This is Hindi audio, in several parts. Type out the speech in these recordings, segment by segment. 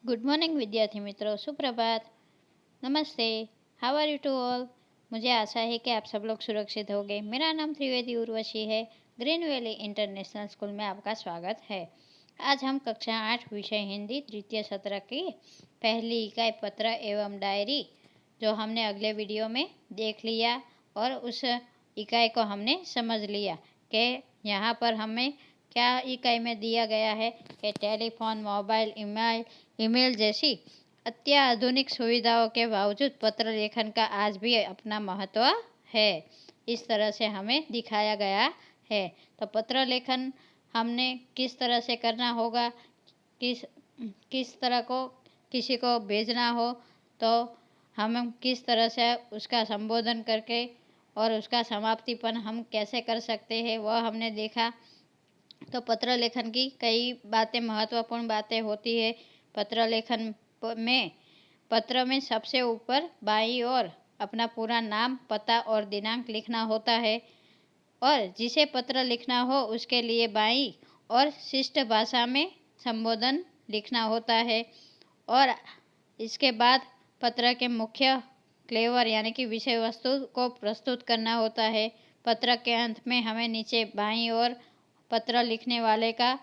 गुड मॉर्निंग विद्यार्थी मित्रों, सुप्रभात। नमस्ते। How are you to all. मुझे आशा है कि आप सब लोग सुरक्षित होंगे। मेरा नाम त्रिवेदी उर्वशी है। ग्रीन वैली इंटरनेशनल स्कूल में आपका स्वागत है। आज हम कक्षा 8 विषय हिंदी तृतीय सत्र की पहली इकाई पत्र एवं डायरी जो हमने अगले वीडियो में देख लिया और उस इकाई को हमने समझ लिया कि यहाँ पर हमें क्या इकाई में दिया गया है कि टेलीफोन, मोबाइल, ईमेल जैसी अत्याधुनिक सुविधाओं के बावजूद पत्र लेखन का आज भी अपना महत्व है। इस तरह से हमें दिखाया गया है। तो पत्र लेखन हमने किस तरह से करना होगा, किस किस तरह को किसी को भेजना हो तो हम किस तरह से उसका संबोधन करके और उसका समाप्तिपन हम कैसे कर सकते हैं वह हमने देखा। तो पत्र लेखन की कई बातें, महत्वपूर्ण बातें होती है। पत्र लेखन में पत्र में सबसे ऊपर बाईं ओर अपना पूरा नाम, पता और दिनांक लिखना होता है और जिसे पत्र लिखना हो उसके लिए बाईं और शिष्ट भाषा में संबोधन लिखना होता है। और इसके बाद पत्र के मुख्य क्लेवर यानी कि विषय वस्तु को प्रस्तुत करना होता है। पत्र के अंत में हमें नीचे बाईं ओर पत्र लिखने वाले का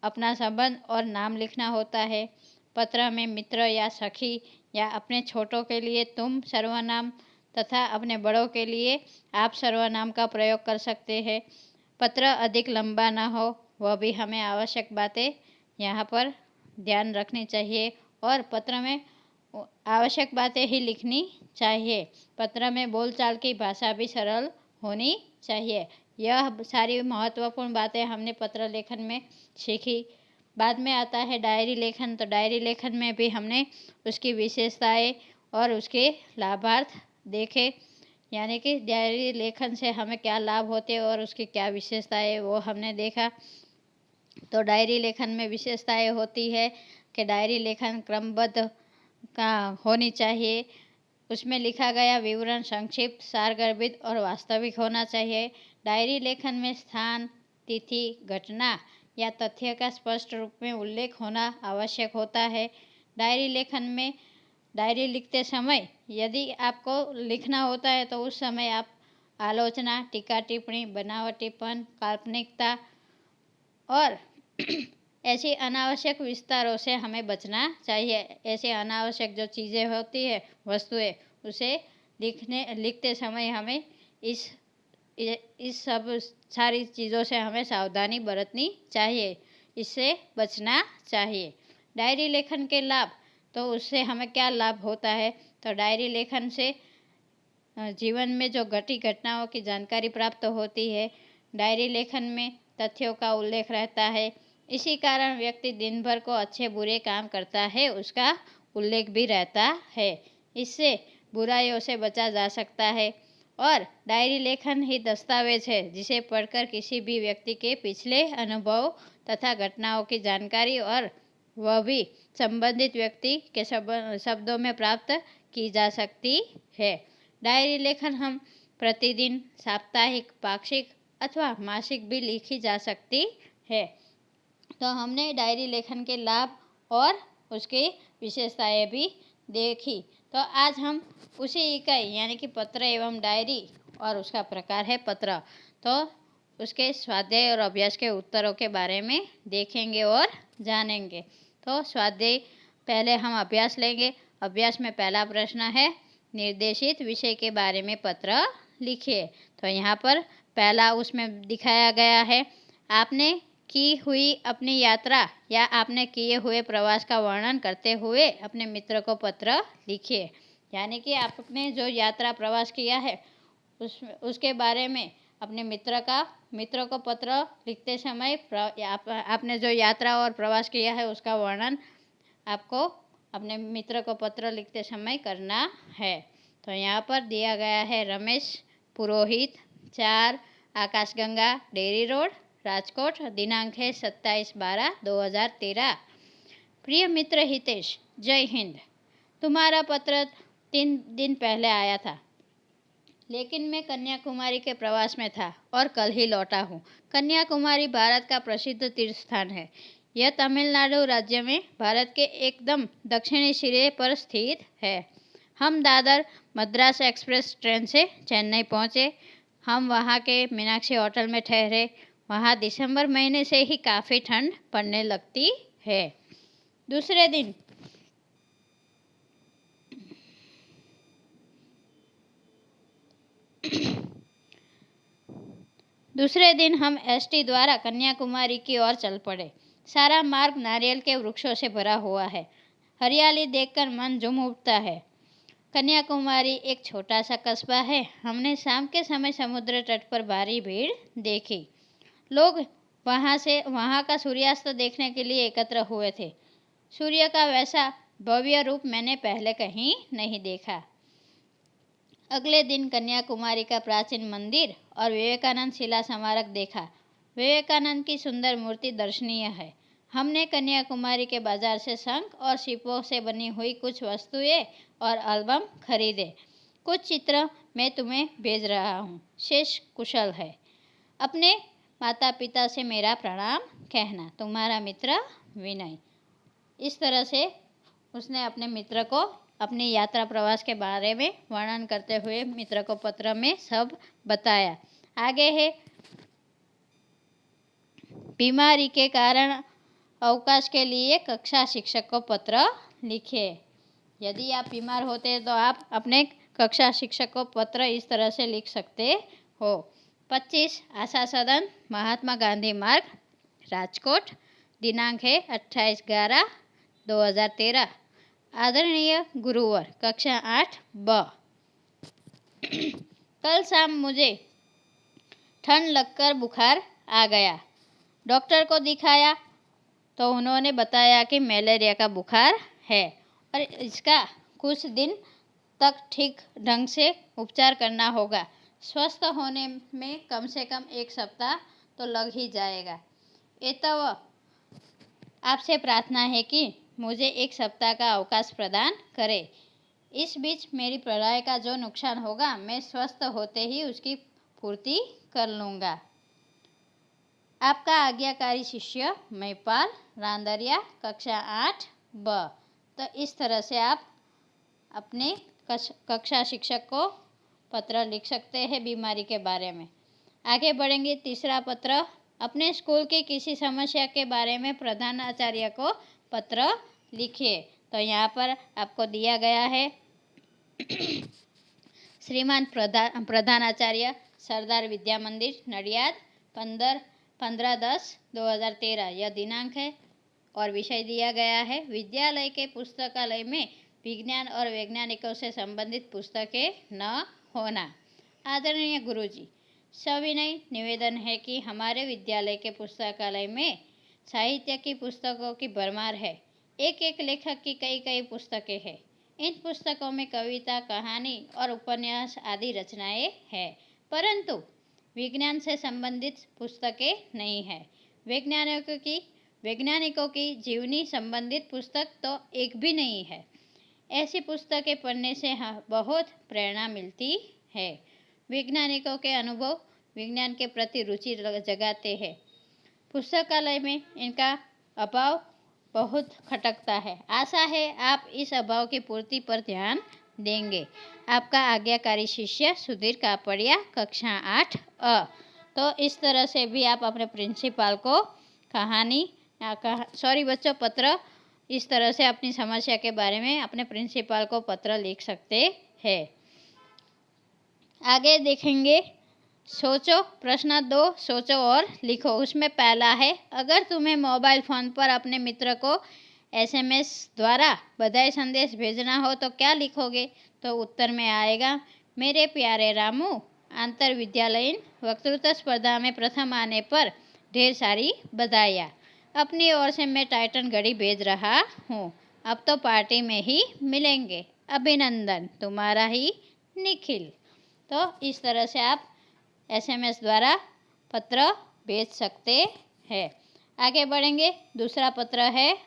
अपना संबंध और नाम लिखना होता है। पत्र में मित्र या सखी या अपने छोटों के लिए तुम सर्वनाम तथा अपने बड़ों के लिए आप सर्वनाम का प्रयोग कर सकते हैं। पत्र अधिक लंबा ना हो वह भी हमें आवश्यक बातें यहाँ पर ध्यान रखनी चाहिए और पत्र में आवश्यक बातें ही लिखनी चाहिए। पत्र में बोलचाल की भाषा भी सरल होनी चाहिए। यह सारी महत्वपूर्ण बातें हमने पत्र लेखन में सीखी। बाद में आता है डायरी लेखन। तो डायरी लेखन में भी हमने उसकी विशेषताएं और उसके लाभार्थ देखे, यानी कि डायरी लेखन से हमें क्या लाभ होते और उसकी क्या विशेषताएं वो हमने देखा। तो डायरी लेखन में विशेषताएं होती है कि डायरी लेखन क्रमबद्ध का होनी चाहिए। उसमें लिखा गया विवरण संक्षिप्त, सारगर्भित और वास्तविक होना चाहिए। डायरी लेखन में स्थान, तिथि, घटना या तथ्य का स्पष्ट रूप में उल्लेख होना आवश्यक होता है। डायरी लेखन में डायरी लिखते समय यदि आपको लिखना होता है तो उस समय आप आलोचना, टीका टिप्पणी, बनावटीपन, काल्पनिकता और ऐसी अनावश्यक विस्तारों से हमें बचना चाहिए। ऐसे अनावश्यक जो चीज़ें होती है, वस्तुएं, उसे लिखते समय हमें इस सब सारी चीज़ों से हमें सावधानी बरतनी चाहिए, इससे बचना चाहिए। डायरी लेखन के लाभ, तो उससे हमें क्या लाभ होता है। तो डायरी लेखन से जीवन में जो घटी घटनाओं की जानकारी प्राप्त होती है। डायरी लेखन में तथ्यों का उल्लेख रहता है। इसी कारण व्यक्ति दिन भर को अच्छे बुरे काम करता है, उसका उल्लेख भी रहता है। इससे बुराइयों से बचा जा सकता है और डायरी लेखन ही दस्तावेज है जिसे पढ़कर किसी भी व्यक्ति के पिछले अनुभव तथा घटनाओं की जानकारी और वह भी संबंधित व्यक्ति के शब्दों में प्राप्त की जा सकती है। डायरी लेखन हम प्रतिदिन, साप्ताहिक, पाक्षिक अथवा मासिक भी लिखी जा सकती है। तो हमने डायरी लेखन के लाभ और उसकी विशेषताएं भी देखी। तो आज हम उसी इकाई यानी कि पत्र एवं डायरी और उसका प्रकार है पत्र, तो उसके स्वाध्याय और अभ्यास के उत्तरों के बारे में देखेंगे और जानेंगे। तो स्वाध्याय पहले हम अभ्यास लेंगे। अभ्यास में पहला प्रश्न है, निर्देशित विषय के बारे में पत्र लिखिए। तो यहाँ पर पहला उसमें दिखाया गया है, आपने की हुई अपनी यात्रा या आपने किए हुए प्रवास का वर्णन करते हुए अपने मित्र को पत्र लिखिए। यानी कि आपने जो यात्रा प्रवास किया है उसके बारे में अपने मित्र को पत्र लिखते समय आपने जो यात्रा और प्रवास किया है उसका वर्णन आपको अपने मित्र को पत्र लिखते समय करना है। तो यहाँ पर दिया गया है, रमेश पुरोहित, 4 आकाशगंगा डेयरी रोड, राजकोट। दिनांक है 27/12/2013। प्रिय मित्र हितेश, जय हिंद। तुम्हारा पत्र 3 दिन पहले आया था, लेकिन मैं कन्याकुमारी के प्रवास में था और कल ही लौटा हूँ। कन्याकुमारी भारत का प्रसिद्ध तीर्थ स्थान है। यह तमिलनाडु राज्य में भारत के एकदम दक्षिणी सिरे पर स्थित है। हम दादर मद्रास एक्सप्रेस ट्रेन से चेन्नई पहुँचे। हम वहाँ के मीनाक्षी होटल में ठहरे। वहाँ दिसंबर महीने से ही काफ़ी ठंड पड़ने लगती है। दूसरे दिन हम एसटी द्वारा कन्याकुमारी की ओर चल पड़े। सारा मार्ग नारियल के वृक्षों से भरा हुआ है। हरियाली देखकर मन झूम उठता है। कन्याकुमारी एक छोटा सा कस्बा है। हमने शाम के समय समुद्र तट पर भारी भीड़ देखी। लोग वहाँ का सूर्यास्त देखने के लिए एकत्र हुए थे। सूर्य का वैसा भव्य रूप मैंने पहले कहीं नहीं देखा। अगले दिन कन्याकुमारी का प्राचीन मंदिर और विवेकानंद शिला स्मारक देखा। विवेकानंद की सुंदर मूर्ति दर्शनीय है। हमने कन्याकुमारी के बाजार से शंख और सीपों से बनी हुई कुछ वस्तुएं और एल्बम खरीदे। कुछ चित्र मैं तुम्हें भेज रहा हूँ। शेष कुशल है। अपने माता पिता से मेरा प्रणाम कहना। तुम्हारा मित्र विनय। इस तरह से उसने अपने मित्र को अपनी यात्रा प्रवास के बारे में वर्णन करते हुए मित्र को पत्र में सब बताया। आगे है, बीमारी के कारण अवकाश के लिए कक्षा शिक्षक को पत्र लिखे। यदि आप बीमार होते हैं तो आप अपने कक्षा शिक्षक को पत्र इस तरह से लिख सकते हो। 25 आशा सदन, महात्मा गांधी मार्ग, राजकोट। दिनांक है 28/11/2013। आदरणीय गुरुवर, कक्षा 8 ब। कल शाम मुझे ठंड लगकर बुखार आ गया। डॉक्टर को दिखाया तो उन्होंने बताया कि मलेरिया का बुखार है और इसका कुछ दिन तक ठीक ढंग से उपचार करना होगा। स्वस्थ होने में कम से कम 1 सप्ताह तो लग ही जाएगा। ये तो आपसे प्रार्थना है कि मुझे 1 सप्ताह का अवकाश प्रदान करें। इस बीच मेरी पढ़ाई का जो नुकसान होगा मैं स्वस्थ होते ही उसकी पूर्ति कर लूँगा। आपका आज्ञाकारी शिष्य महिपाल रांदरिया, कक्षा 8 ब। तो इस तरह से आप अपने कक्षा शिक्षक को पत्र लिख सकते हैं बीमारी के बारे में। आगे बढ़ेंगे। तीसरा पत्र, अपने स्कूल की किसी समस्या के बारे में प्रधानाचार्य को पत्र लिखिए। तो यहाँ पर आपको दिया गया है, श्रीमान प्रधानाचार्य, सरदार विद्या मंदिर, नडियाद, 15/10/2013 यह दिनांक है। और विषय दिया गया है, विद्यालय के पुस्तकालय में विज्ञान और वैज्ञानिकों से संबंधित पुस्तकें न होना। आदरणीय गुरुजी, सविनय निवेदन है कि हमारे विद्यालय के पुस्तकालय में साहित्य की पुस्तकों की भरमार है। एक लेखक की कई पुस्तकें हैं। इन पुस्तकों में कविता, कहानी और उपन्यास आदि रचनाएं हैं, परंतु विज्ञान से संबंधित पुस्तकें नहीं है। वैज्ञानिकों की जीवनी संबंधित पुस्तक तो एक भी नहीं है। ऐसी पुस्तकें पढ़ने से बहुत प्रेरणा मिलती है। वैज्ञानिकों के अनुभव विज्ञान के प्रति रुचि जगाते हैं। पुस्तकालय में इनका अभाव बहुत खटकता है। आशा है आप इस अभाव की पूर्ति पर ध्यान देंगे। आपका आज्ञाकारी शिष्य सुधीर कापड़िया, कक्षा 8 अ। तो इस तरह से भी आप अपने प्रिंसिपल को पत्र इस तरह से अपनी समस्या के बारे में अपने प्रिंसिपल को पत्र लिख सकते हैं। आगे देखेंगे, सोचो। प्रश्न 2, सोचो और लिखो। उसमें पहला है, अगर तुम्हें मोबाइल फ़ोन पर अपने मित्र को SMS द्वारा बधाई संदेश भेजना हो तो क्या लिखोगे? तो उत्तर में आएगा, मेरे प्यारे रामू, अंतर विद्यालयीन वक्तृत्व स्पर्धा में प्रथम आने पर ढेर सारी बधाइयाँ। अपनी ओर से मैं टाइटन घड़ी भेज रहा हूँ। अब तो पार्टी में ही मिलेंगे। अभिनंदन, तुम्हारा ही निखिल। तो इस तरह से आप SMS द्वारा पत्र भेज सकते हैं। आगे बढ़ेंगे। दूसरा पत्र है,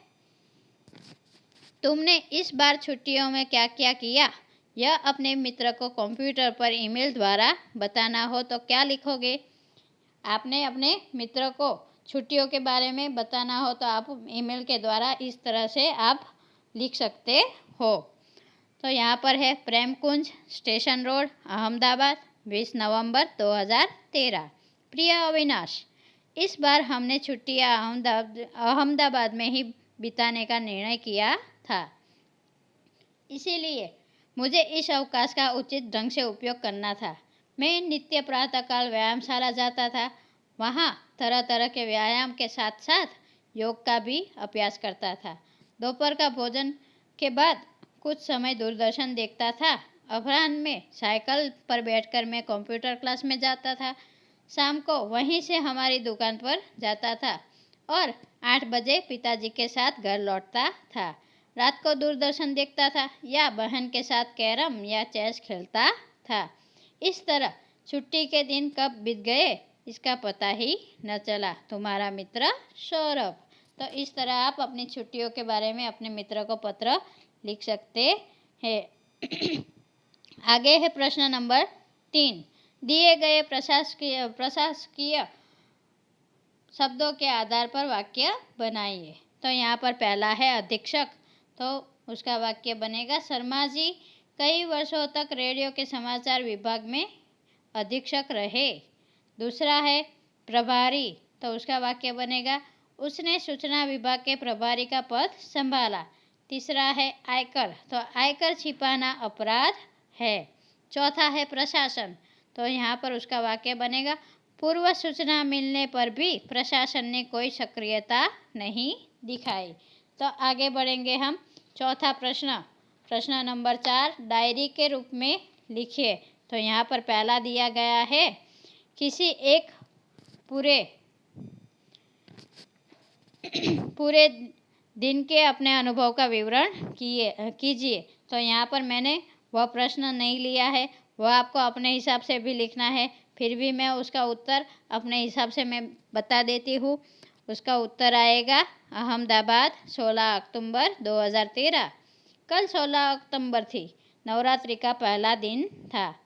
तुमने इस बार छुट्टियों में क्या क्या किया? यह अपने मित्र को कंप्यूटर पर ईमेल द्वारा बताना हो तो क्या लिखोगे? आपने अपने मित्र को छुट्टियों के बारे में बताना हो तो आप ईमेल के द्वारा इस तरह से आप लिख सकते हो। तो यहाँ पर है प्रेम कुंज, स्टेशन रोड, अहमदाबाद, 20 नवंबर 2013। प्रिय अविनाश, इस बार हमने छुट्टियाँ अहमदाबाद में ही बिताने का निर्णय किया था, इसीलिए मुझे इस अवकाश का उचित ढंग से उपयोग करना था। मैं नित्य प्रातःकाल व्यायामशाला जाता था। वहाँ तरह तरह के व्यायाम के साथ साथ योग का भी अभ्यास करता था। दोपहर का भोजन के बाद कुछ समय दूरदर्शन देखता था। अपराह्न में साइकिल पर बैठकर मैं कंप्यूटर क्लास में जाता था। शाम को वहीं से हमारी दुकान पर जाता था और 8 बजे पिताजी के साथ घर लौटता था। रात को दूरदर्शन देखता था या बहन के साथ कैरम या चेस खेलता था। इस तरह छुट्टी के दिन कब बीत गए इसका पता ही न चला। तुम्हारा मित्र सौरभ। तो इस तरह आप अपनी छुट्टियों के बारे में अपने मित्र को पत्र लिख सकते हैं। आगे है प्रश्न नंबर 3। दिए गए प्रशासकीय शब्दों के आधार पर वाक्य बनाइए। तो यहाँ पर पहला है अधीक्षक, तो उसका वाक्य बनेगा शर्मा जी कई वर्षों तक रेडियो के समाचार विभाग में अधीक्षक रहे। दूसरा है प्रभारी, तो उसका वाक्य बनेगा उसने सूचना विभाग के प्रभारी का पद संभाला। तीसरा है आयकर, तो आयकर छिपाना अपराध है। चौथा है प्रशासन, तो यहाँ पर उसका वाक्य बनेगा पूर्व सूचना मिलने पर भी प्रशासन ने कोई सक्रियता नहीं दिखाई। तो आगे बढ़ेंगे हम। चौथा प्रश्न नंबर 4 डायरी के रूप में लिखिए। तो यहाँ पर पहला दिया गया है किसी एक पूरे दिन के अपने अनुभव का विवरण कीजिए। तो यहाँ पर मैंने वह प्रश्न नहीं लिया है, वह आपको अपने हिसाब से भी लिखना है। फिर भी मैं उसका उत्तर अपने हिसाब से मैं बता देती हूँ। उसका उत्तर आएगा अहमदाबाद 16 अक्टूबर 2013। कल 16 अक्टूबर थी, नवरात्रि का पहला दिन था।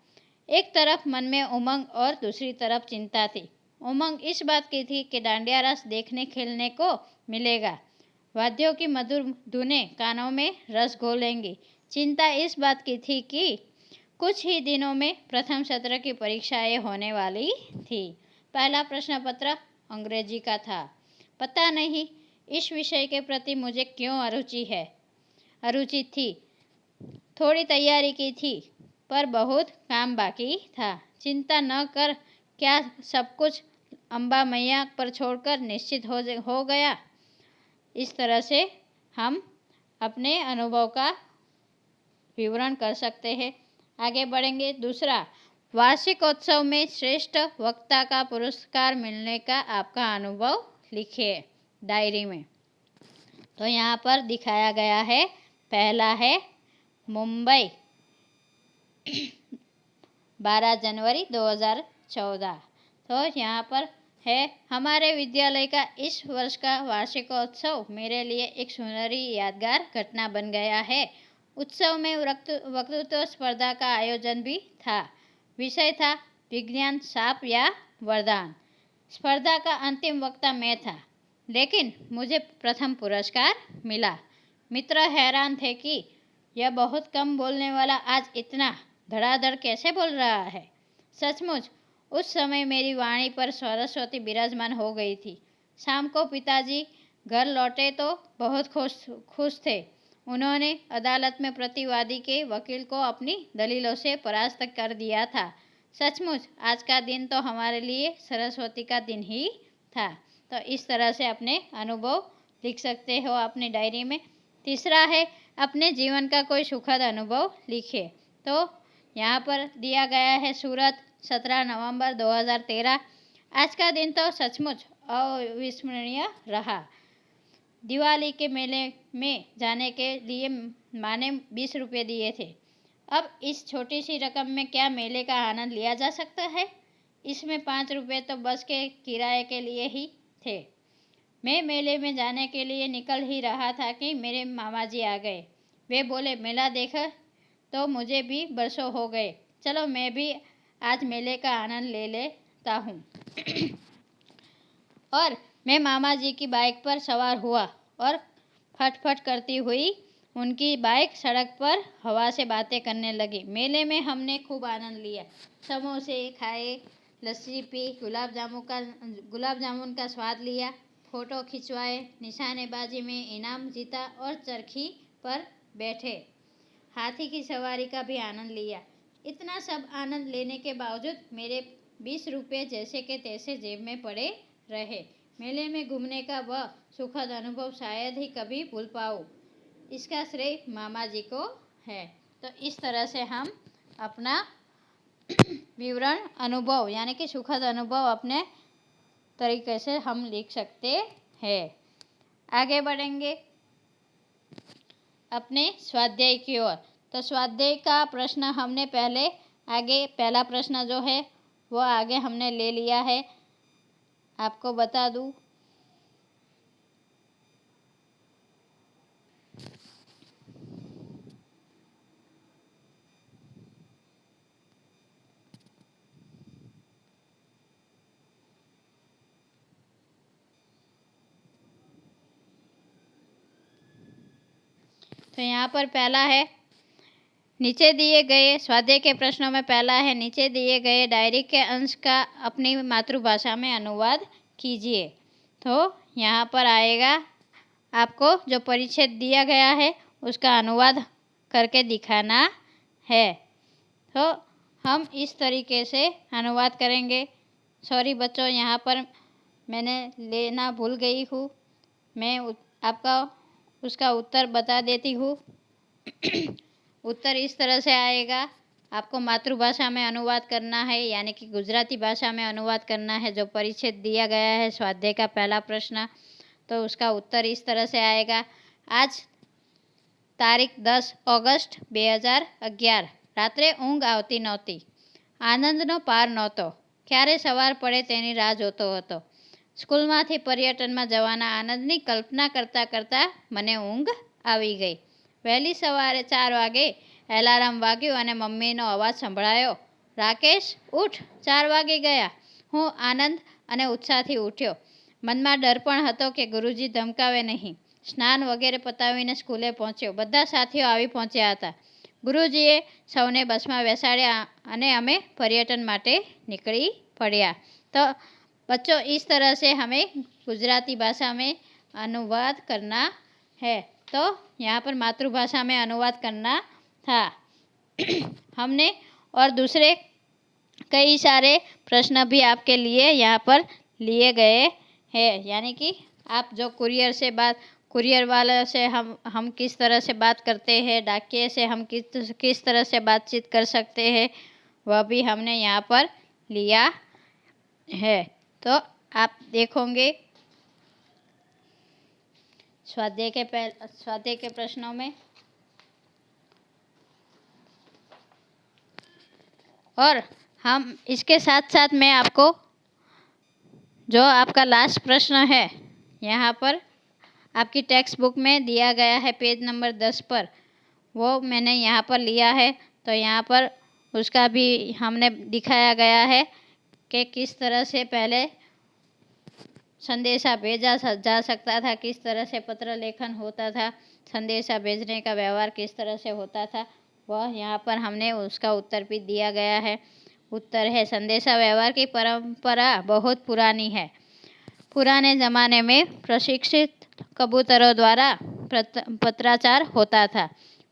एक तरफ मन में उमंग और दूसरी तरफ चिंता थी। उमंग इस बात की थी कि डांडिया रास देखने खेलने को मिलेगा, वाद्यों की मधुर धुनें कानों में रस घोलेंगी। चिंता इस बात की थी कि कुछ ही दिनों में प्रथम सत्र की परीक्षाएं होने वाली थी। पहला प्रश्न पत्र अंग्रेजी का था। पता नहीं इस विषय के प्रति मुझे क्यों अरुचि थी। थोड़ी तैयारी की थी पर बहुत काम बाकी था। चिंता न कर, क्या सब कुछ अम्बा मैया पर छोड़कर निश्चित हो गया। इस तरह से हम अपने अनुभव का विवरण कर सकते हैं। आगे बढ़ेंगे। दूसरा, वार्षिकोत्सव में श्रेष्ठ वक्ता का पुरस्कार मिलने का आपका अनुभव लिखिए डायरी में। तो यहाँ पर दिखाया गया है, पहला है मुंबई 12 जनवरी 2014। तो यहाँ पर है हमारे विद्यालय का इस वर्ष का वार्षिकोत्सव मेरे लिए एक सुनहरी यादगार घटना बन गया है। उत्सव में वक्तृत्व स्पर्धा का आयोजन भी था। विषय था विज्ञान शाप या वरदान। स्पर्धा का अंतिम वक्ता मैं था, लेकिन मुझे प्रथम पुरस्कार मिला। मित्र हैरान थे कि यह बहुत कम बोलने वाला आज इतना धड़ाधड़ कैसे बोल रहा है। सचमुच उस समय मेरी वाणी पर सरस्वती विराजमान हो गई थी। शाम को पिताजी घर लौटे तो बहुत खुश थे। उन्होंने अदालत में प्रतिवादी के वकील को अपनी दलीलों से परास्त कर दिया था। सचमुच आज का दिन तो हमारे लिए सरस्वती का दिन ही था। तो इस तरह से अपने अनुभव लिख सकते हो अपनी डायरी में। तीसरा है अपने जीवन का कोई सुखद अनुभव लिखिए। तो यहाँ पर दिया गया है सूरत 17 नवंबर 2013। आज का दिन तो सचमुच अविस्मरणीय रहा। दिवाली के मेले में जाने के लिए माँ ने 20 रुपये दिए थे। अब इस छोटी सी रकम में क्या मेले का आनंद लिया जा सकता है। इसमें 5 रुपये तो बस के किराए के लिए ही थे। मैं मेले में जाने के लिए निकल ही रहा था कि मेरे मामा जी आ गए। वे बोले मेला देखा तो मुझे भी बरसों हो गए, चलो मैं भी आज मेले का आनंद ले लेता हूँ। और मैं मामा जी की बाइक पर सवार हुआ और फटफट करती हुई उनकी बाइक सड़क पर हवा से बातें करने लगी। मेले में हमने खूब आनंद लिया, समोसे खाए, लस्सी पी, गुलाब जामुन का स्वाद लिया, फोटो खिंचवाए, निशानेबाजी में इनाम जीता और चरखी पर बैठे हाथी की सवारी का भी आनंद लिया। इतना सब आनंद लेने के बावजूद मेरे 20 रुपये जैसे के तैसे जेब में पड़े रहे। मेले में घूमने का वह सुखद अनुभव शायद ही कभी भूल पाऊँ। इसका श्रेय मामा जी को है। तो इस तरह से हम अपना विवरण अनुभव यानी कि सुखद अनुभव अपने तरीके से हम लिख सकते हैं। आगे बढ़ेंगे अपने स्वाध्याय की ओर। तो स्वाध्याय का प्रश्न हमने पहला प्रश्न जो है वो आगे हमने ले लिया है। आपको बता दूं, तो यहाँ पर पहला है, नीचे दिए गए स्वाध्याय के प्रश्नों में पहला है, नीचे दिए गए डायरी के अंश का अपनी मातृभाषा में अनुवाद कीजिए। तो यहाँ पर आएगा, आपको जो परिच्छेद दिया गया है उसका अनुवाद करके दिखाना है। तो हम इस तरीके से अनुवाद करेंगे। सॉरी बच्चों, यहाँ पर मैंने लेना भूल गई हूँ। मैं आपका उसका उत्तर बता देती हूँ। उत्तर इस तरह से आएगा, आपको मातृभाषा में अनुवाद करना है यानी कि गुजराती भाषा में अनुवाद करना है। जो परिच्छेद दिया गया है स्वाध्याय का पहला प्रश्न, तो उसका उत्तर इस तरह से आएगा। आज તારીખ 10 ઓગસ્ટ 2011 રાત્રે ઊંઘ આવતી નહોતી, આનંદનો પાર નહોતો, ક્યારે સવાર પડે તેની રાહ જોતો હતો। સ્કૂલમાંથી પર્યટનમાં જવાના આનંદની કલ્પના કરતાં કરતાં મને ઊંઘ આવી ગઈ। વહેલી સવારે 4 વાગે એલાર્મ વાગ્યું અને મમ્મીનો અવાજ સંભળાયો, રાકેશ ઉઠ, 4 વાગી ગયા। હું આનંદ અને ઉત્સાહથી ઉઠ્યો। મનમાં ડર પણ હતો કે ગુરુજી ધમકાવે નહીં। સ્નાન વગેરે પતાવીને સ્કૂલે પહોંચ્યો। બધા સાથીઓ આવી પહોંચ્યા હતા। ગુરુજીએ સૌને બસમાં બેસાડ્યા અને અમે पर्यटन માટે निकली पड़िया। तो बच्चों, इस तरह से हमें गुजराती भाषा में अनुवाद करना है। तो यहाँ पर मातृभाषा में अनुवाद करना था हमने। और दूसरे कई सारे प्रश्न भी आपके लिए यहाँ पर लिए गए हैं, यानी कि आप जो कुरियर वाले से हम किस तरह से बात करते हैं, डाकिये से हम किस तरह से बातचीत कर सकते हैं, वह भी हमने यहाँ पर लिया है। तो आप देखोगे स्वाध्याय के प्रश्नों में। और हम इसके साथ साथ मैं आपको जो आपका लास्ट प्रश्न है यहाँ पर आपकी टेक्स्ट बुक में दिया गया है पेज नंबर 10 पर, वो मैंने यहाँ पर लिया है। तो यहाँ पर उसका भी हमने दिखाया गया है कि किस तरह से पहले संदेशा भेजा जा सकता था, किस तरह से पत्र लेखन होता था, संदेशा भेजने का व्यवहार किस तरह से होता था, वह यहाँ पर हमने उसका उत्तर भी दिया गया है। उत्तर है, संदेशा व्यवहार की परंपरा बहुत पुरानी है। पुराने ज़माने में प्रशिक्षित कबूतरों द्वारा पत्राचार होता था,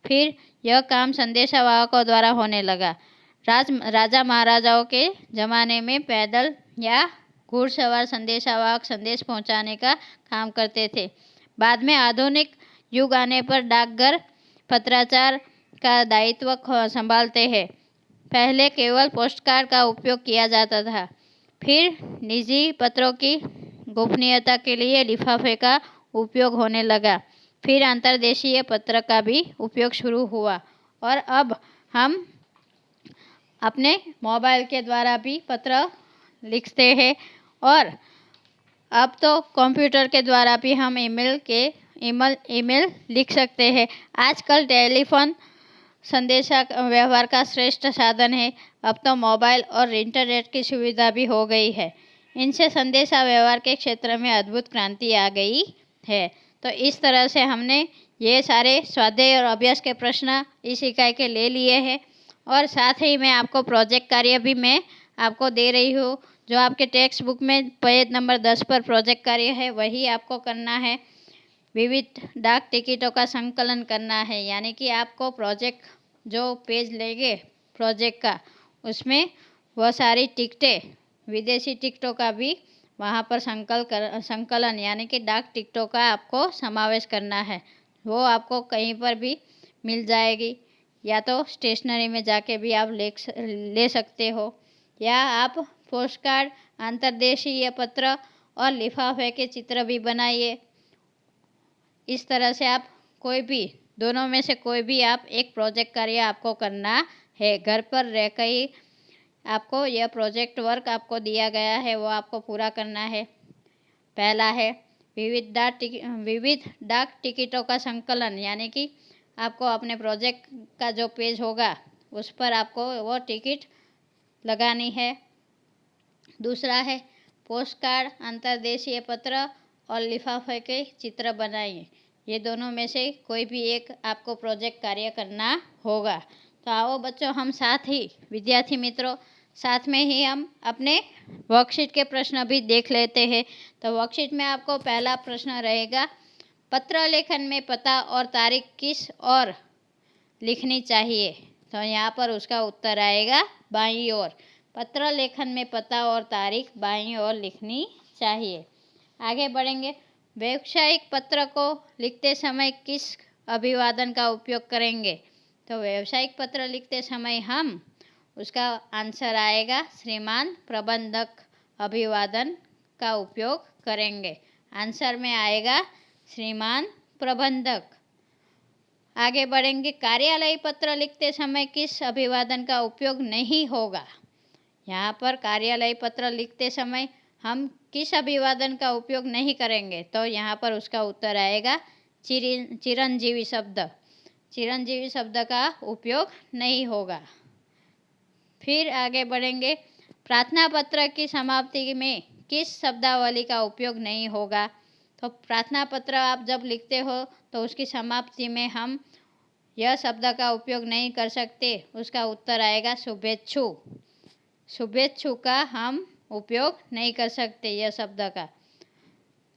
फिर यह काम संदेशावाहकों द्वारा होने लगा। राजा महाराजाओं के ज़माने में पैदल या घुड़सवार संदेशावाहक संदेश पहुंचाने का काम करते थे। बाद में आधुनिक युग आने पर डाकघर पत्राचार का दायित्व संभालते हैं। पहले केवल पोस्टकार्ड का उपयोग किया जाता था, फिर निजी पत्रों की गोपनीयता के लिए लिफाफे का उपयोग होने लगा, फिर अंतर्देशीय पत्र का भी उपयोग शुरू हुआ, और अब हम अपने मोबाइल के द्वारा भी पत्र लिखते हैं, और अब तो कंप्यूटर के द्वारा भी हम ईमेल लिख सकते हैं। आजकल टेलीफोन संदेशा व्यवहार का श्रेष्ठ साधन है। अब तो मोबाइल और इंटरनेट की सुविधा भी हो गई है। इनसे संदेशा व्यवहार के क्षेत्र में अद्भुत क्रांति आ गई है। तो इस तरह से हमने ये सारे स्वाध्याय और अभ्यास के प्रश्न इस इकाई के ले लिए हैं और साथ ही मैं आपको प्रोजेक्ट कार्य भी मैं आपको दे रही हूँ। जो आपके टेक्स्ट बुक में पेज नंबर 10 पर प्रोजेक्ट कार्य है वही आपको करना है। विविध डाक टिकटों का संकलन करना है, यानी कि आपको प्रोजेक्ट जो पेज लेंगे प्रोजेक्ट का उसमें वह सारी टिकटें विदेशी टिकटों का भी वहाँ पर संकलन यानी कि डाक टिकटों का आपको समावेश करना है। वो आपको कहीं पर भी मिल जाएगी, या तो स्टेशनरी में जाके भी आप ले सकते हो, या आप पोस्ट कार्ड, अंतर्देशीय पत्र और लिफाफे के चित्र भी बनाइए। इस तरह से आप कोई भी दोनों में से कोई भी आप एक प्रोजेक्ट कार्य आपको करना है। घर पर रहकर ही आपको यह प्रोजेक्ट वर्क आपको दिया गया है वो आपको पूरा करना है। पहला है विविध डाक टिकटों का संकलन, यानी कि आपको अपने प्रोजेक्ट का जो पेज होगा उस पर आपको वो टिकट लगानी है। दूसरा है पोस्ट कार्ड, अंतर्देशीय पत्र और लिफाफे के चित्र बनाइए। ये दोनों में से कोई भी एक आपको प्रोजेक्ट कार्य करना होगा। तो आओ बच्चों, हम साथ ही विद्यार्थी मित्रों साथ में ही हम अपने वर्कशीट के प्रश्न भी देख लेते हैं। तो वर्कशीट में आपको पहला प्रश्न रहेगा, पत्र लेखन में पता और तारीख किस ओर लिखनी चाहिए। तो यहाँ पर उसका उत्तर आएगा बाईं ओर। पत्र लेखन में पता और तारीख बाईं ओर लिखनी चाहिए। आगे बढ़ेंगे, व्यावसायिक पत्र को लिखते समय किस अभिवादन का उपयोग करेंगे। तो व्यावसायिक पत्र लिखते समय हम उसका आंसर आएगा श्रीमान प्रबंधक अभिवादन का उपयोग करेंगे। आंसर में आएगा श्रीमान प्रबंधक। आगे बढ़ेंगे, कार्यालय पत्र लिखते समय किस अभिवादन का उपयोग नहीं होगा। यहाँ पर कार्यालय पत्र लिखते समय हम किस अभिवादन का उपयोग नहीं करेंगे। तो यहाँ पर उसका उत्तर आएगा चिरंजीवी शब्द। चिरंजीवी शब्द का उपयोग नहीं होगा। फिर आगे बढ़ेंगे, प्रार्थना पत्र की समाप्ति में किस शब्दावली का उपयोग नहीं होगा। तो प्रार्थना पत्र आप जब लिखते हो तो उसकी समाप्ति में हम यह शब्द का उपयोग नहीं कर सकते। उसका उत्तर आएगा शुभेच्छु। शुभेच्छु का हम उपयोग नहीं कर सकते यह शब्द का।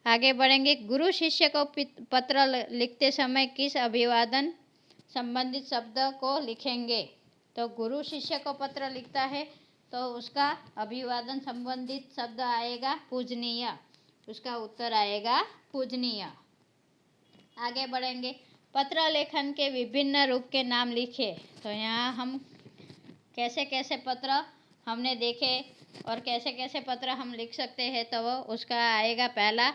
आगे बढ़ेंगे, गुरु शिष्य को पत्र लिखते समय किस अभिवादन संबंधित शब्द को लिखेंगे। तो गुरु शिष्य को पत्र लिखता है तो उसका अभिवादन संबंधित शब्द आएगा पूजनीय। उसका उत्तर आएगा पूजनीय। आगे बढ़ेंगे, पत्र लेखन के विभिन्न रूप के नाम लिखे। तो यहाँ हम कैसे कैसे पत्र हमने देखे और कैसे कैसे पत्र हम लिख सकते हैं। तो वो उसका आएगा पहला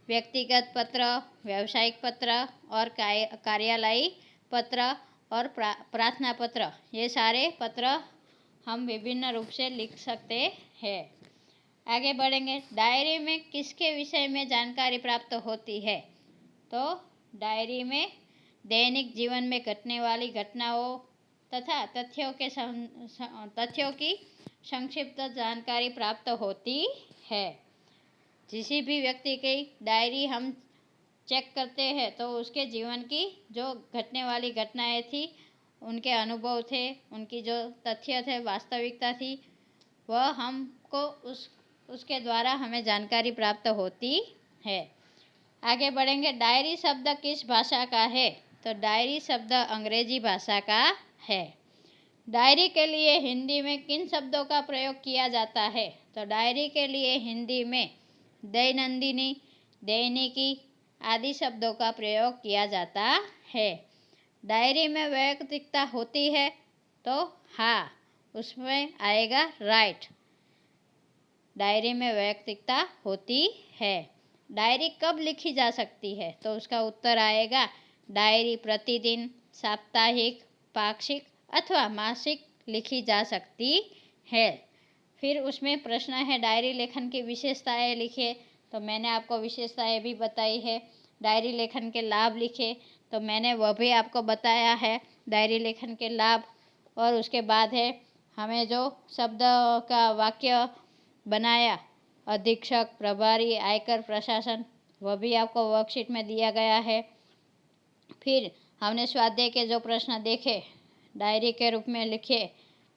व्यक्तिगत पत्र, व्यावसायिक पत्र और कार्यालयी पत्र और प्रार्थना पत्र। ये सारे पत्र हम विभिन्न रूप से लिख सकते हैं। आगे बढ़ेंगे, डायरी में किसके विषय में जानकारी प्राप्त होती है। तो डायरी में दैनिक जीवन में घटने वाली घटनाओं तथा तथ्यों की संक्षिप्त जानकारी प्राप्त होती है। किसी भी व्यक्ति की डायरी हम चेक करते हैं तो उसके जीवन की जो घटने वाली घटनाएं थी, उनके अनुभव थे, उनकी जो तथ्य थे, वास्तविकता थी, वह हमको उसके द्वारा हमें जानकारी प्राप्त होती है। आगे बढ़ेंगे, डायरी शब्द किस भाषा का है। तो डायरी शब्द अंग्रेजी भाषा का है। डायरी के लिए हिंदी में किन शब्दों का प्रयोग किया जाता है। तो डायरी के लिए हिंदी में दैनंदिनी, दैनिकी आदि शब्दों का प्रयोग किया जाता है। डायरी में वैयक्तिकता होती है। तो हाँ, उसमें आएगा राइट। डायरी में वैयक्तिकता होती है। डायरी कब लिखी जा सकती है। तो उसका उत्तर आएगा डायरी प्रतिदिन, साप्ताहिक, पाक्षिक अथवा मासिक लिखी जा सकती है। फिर उसमें प्रश्न है डायरी लेखन की विशेषताएं लिखे। तो मैंने आपको विशेषताएं भी बताई है। डायरी लेखन के लाभ लिखे, तो मैंने वह भी आपको बताया है डायरी लेखन के लाभ। और उसके बाद है हमें जो शब्द का वाक्य बनाया अधीक्षक, प्रभारी, आयकर प्रशासन, वह भी आपको वर्कशीट में दिया गया है। फिर हमने स्वाध्याय के जो प्रश्न देखे डायरी के रूप में लिखे।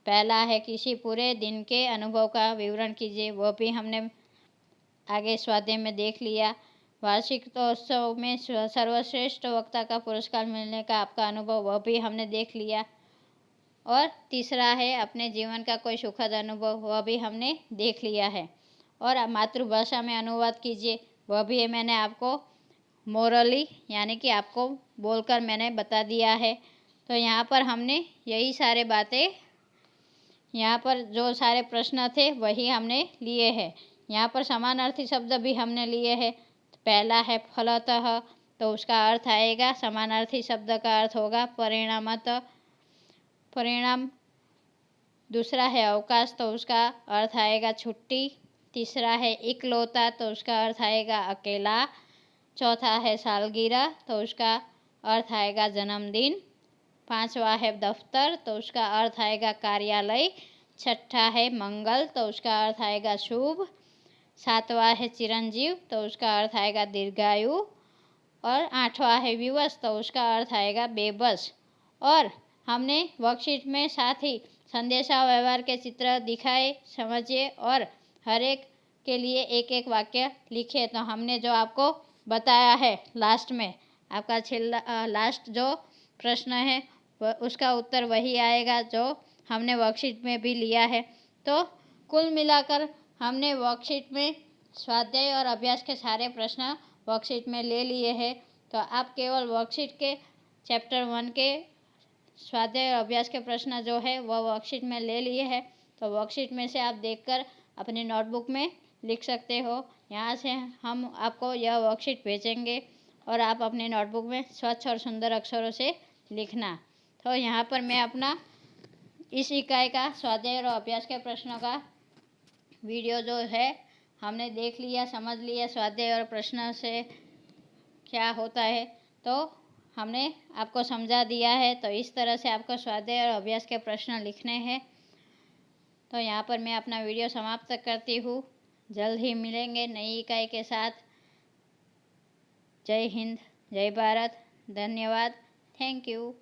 पहला है किसी पूरे दिन के अनुभव का विवरण कीजिए, वह भी हमने आगे स्वाध्याय में देख लिया। वार्षिकोत्सव में सर्वश्रेष्ठ वक्ता का पुरस्कार मिलने का आपका अनुभव, वह भी हमने देख लिया। और तीसरा है अपने जीवन का कोई सुखद अनुभव, वह भी हमने देख लिया है। और मातृभाषा में अनुवाद कीजिए, वह भी मैंने आपको मोरली यानी कि आपको बोलकर मैंने बता दिया है। तो यहाँ पर हमने यही सारे बातें, यहाँ पर जो सारे प्रश्न थे वही हमने लिए हैं। यहाँ पर समानार्थी शब्द भी हमने लिए हैं। पहला है फलतः, तो उसका अर्थ आएगा, समानार्थी शब्द का अर्थ होगा परिणामतः, परिणाम। दूसरा है अवकाश, तो उसका अर्थ आएगा छुट्टी। तीसरा है इकलौता, तो उसका अर्थ आएगा अकेला। चौथा है सालगिरह, तो उसका अर्थ आएगा जन्मदिन। पांचवा है दफ्तर, तो उसका अर्थ आएगा कार्यालय। छठा है मंगल, तो उसका अर्थ आएगा शुभ। सातवां है चिरंजीव, तो उसका अर्थ आएगा दीर्घायु। और आठवां है विवश, तो उसका अर्थ आएगा बेबस। और हमने वर्कशीट में साथ ही संदेशा व्यवहार के चित्र दिखाए, समझिए और हर एक के लिए एक एक वाक्य लिखे। तो हमने जो आपको बताया है लास्ट में, आपका लास्ट जो प्रश्न है उसका उत्तर वही आएगा जो हमने वर्कशीट में भी लिया है। तो कुल मिलाकर हमने वर्कशीट में स्वाध्याय और अभ्यास के सारे प्रश्न वर्कशीट में ले लिए हैं। तो आप केवल वर्कशीट के चैप्टर 1 के स्वाध्याय और अभ्यास के प्रश्न जो है वह वर्कशीट में ले लिए हैं। तो वर्कशीट में से आप देखकर अपनी नोटबुक में लिख सकते हो। यहाँ से हम आपको यह वर्कशीट भेजेंगे और आप अपनी नोटबुक में स्वच्छ और सुंदर अक्षरों से लिखना। तो यहाँ पर मैं अपना इस इकाई का स्वाध्याय और अभ्यास के प्रश्नों का वीडियो जो है हमने देख लिया, समझ लिया स्वाध्याय और प्रश्न से क्या होता है, तो हमने आपको समझा दिया है। तो इस तरह से आपको स्वाध्याय और अभ्यास के प्रश्न लिखने हैं। तो यहाँ पर मैं अपना वीडियो समाप्त करती हूँ। जल्द ही मिलेंगे नई इकाई के साथ। जय हिंद, जय भारत, धन्यवाद, थैंक यू।